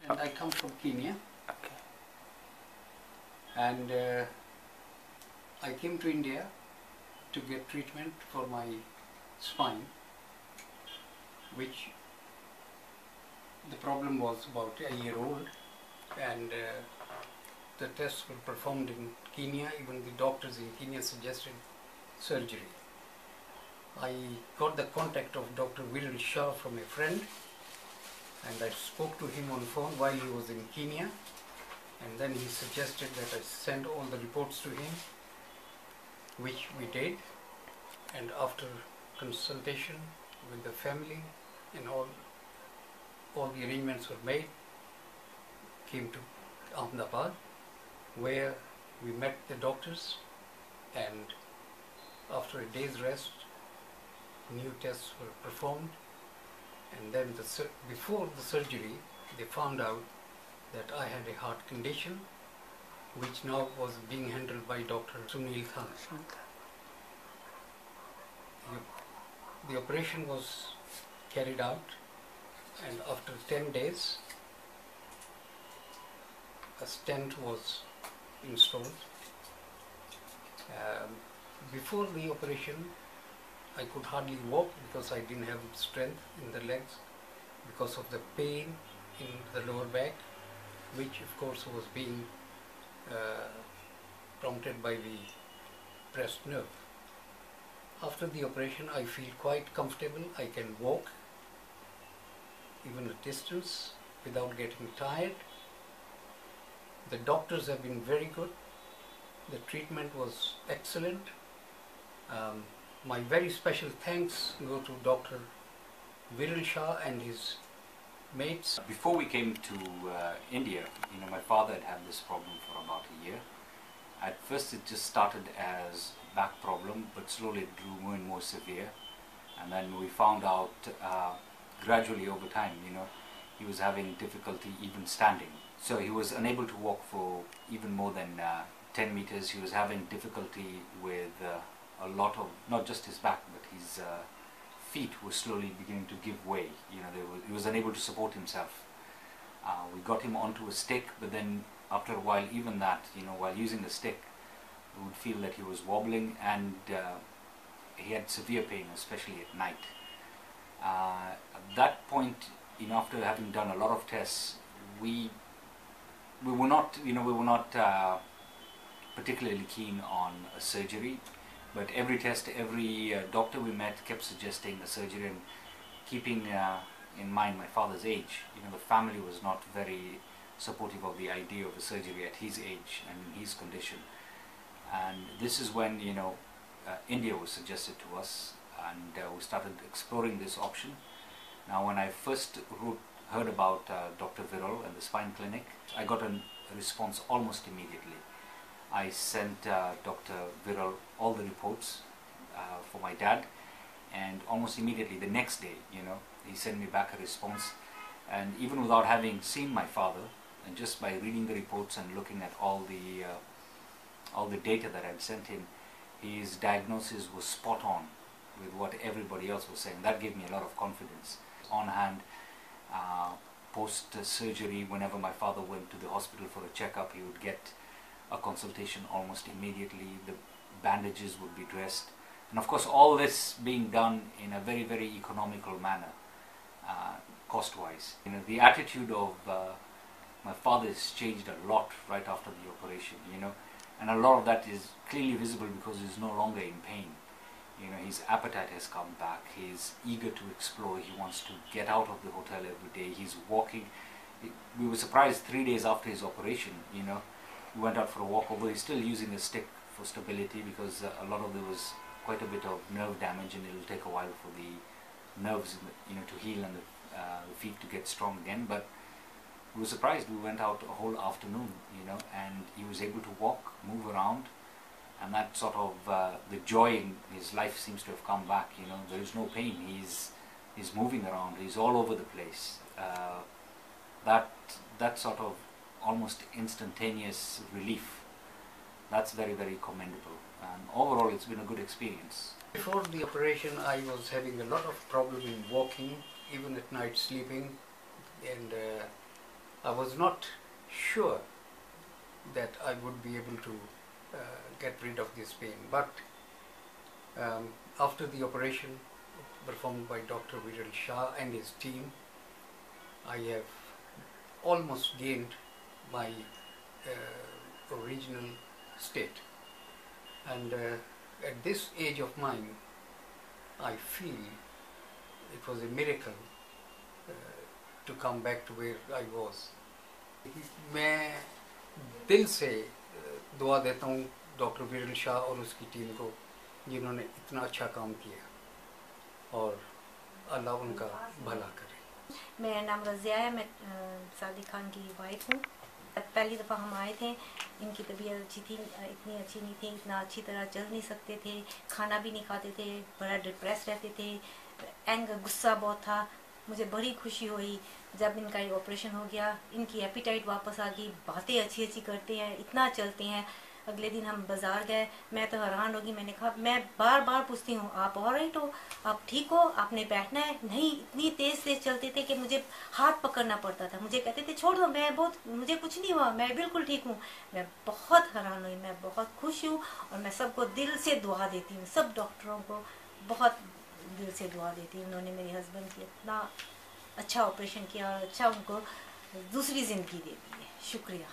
and I come from Kenya. Okay. And I came to India to get treatment for my spine, which the problem was about a year old, and the tests were performed in Kenya. Even the doctors in Kenya suggested surgery. I got the contact of Dr. Viral Shah from a friend, and I spoke to him on the phone while he was in Kenya, and then he suggested that I send all the reports to him, which we did, and after consultation with the family and all the arrangements were made, came to Ahmedabad, where we met the doctors, and after a day's rest, new tests were performed, and then before the surgery they found out that I had a heart condition, which now was being handled by Dr. Sunil Khan. The operation was carried out, and after 10 days a stent was installed. Before the operation I could hardly walk because I didn't have strength in the legs because of the pain in the lower back, which of course was being prompted by the pressed nerve. After the operation I feel quite comfortable. I can walk even a distance without getting tired. The doctors have been very good. The treatment was excellent. My very special thanks go to Dr. Viral Shah and his mates. Before we came to India, my father had this problem for about a year. At first it just started as a back problem, but slowly it grew more and more severe. And then we found out gradually over time, he was having difficulty even standing. So he was unable to walk for even more than 10 meters. He was having difficulty with a lot of, not just his back, but his feet were slowly beginning to give way. He was unable to support himself. We got him onto a stick, but then after a while, even that, while using the stick, we would feel that he was wobbling, and he had severe pain, especially at night. At that point, after having done a lot of tests, we were not, particularly keen on a surgery. But every test, every doctor we met kept suggesting a surgery, and keeping in mind my father's age, the family was not very supportive of the idea of a surgery at his age and in his condition. And this is when, India was suggested to us, and we started exploring this option. Now, when I first heard about Dr. Viral and the spine clinic, I got a response almost immediately. I sent Dr. Viral all the reports for my dad, and almost immediately the next day, he sent me back a response. And even without having seen my father, and just by reading the reports and looking at all the data that I'd sent him, his diagnosis was spot on with what everybody else was saying. That gave me a lot of confidence. On hand, post-surgery, whenever my father went to the hospital for a checkup, he would get a consultation almost immediately. The bandages would be dressed, and of course all this being done in a very, very economical manner, cost-wise. The attitude of my father has changed a lot right after the operation, and a lot of that is clearly visible because he's no longer in pain. His appetite has come back. He's eager to explore. He wants to get out of the hotel every day. He's walking. We were surprised 3 days after his operation, we went out for a walk, although he's still using a stick for stability because a lot of there was quite a bit of nerve damage, and it will take a while for the nerves to heal and the feet to get strong again. But we were surprised. We went out a whole afternoon, and he was able to walk, move around, and that sort of the joy in his life seems to have come back. There is no pain. He's moving around. He's all over the place. That sort of almost instantaneous relief, that's very, very commendable, and overall it's been a good experience. Before the operation I was having a lot of problem in walking, even at night sleeping, and I was not sure that I would be able to get rid of this pain, but after the operation performed by Dr. Viral Shah and his team, I have almost gained my original state, and at this age of mine I feel it was a miracle to come back to where I was. मैं दिल से दुआ देता हूँ doctor विरल शाह और उसकी team को, जिन्होंने इतना अच्छा काम किया, और अल्लाह उनका भला करे। मेरा नाम रज़िया है, मैं सादिक खान की वाइफ हूँ। पहली दफ़ा हम आए थे, इनकी तबीयत अच्छी थी, इतनी अच्छी नहीं थी, इतना अच्छी तरह चल नहीं सकते थे, खाना भी नहीं खाते थे, बड़ा डिप्रेस रहते थे, एंगर गुस्सा बहुत था। मुझे बड़ी खुशी हुई जब इनका ये ऑपरेशन हो गया, इनकी एपिटाइट वापस आ गई, बातें अच्छी अच्छी करते हैं, इतना चलते हैं। अगले दिन हम बाज़ार गए, मैं तो हैरान होगी। मैंने कहा, मैं बार बार पूछती हूँ, आप ऑलराइट हो, आप ठीक हो, आपने बैठना है? नहीं, इतनी तेज़ तेज़ चलते थे कि मुझे हाथ पकड़ना पड़ता था। मुझे कहते थे छोड़ दो, मुझे कुछ नहीं हुआ, मैं बिल्कुल ठीक हूँ। मैं बहुत हैरान हुई, मैं बहुत खुश हूँ, और मैं सबको दिल से दुआ देती हूँ, सब डॉक्टरों को बहुत दिल से दुआ देती हूँ। उन्होंने मेरे हस्बैंड की इतना अच्छा ऑपरेशन किया और अच्छा उनको दूसरी ज़िंदगी दे दी है। शुक्रिया।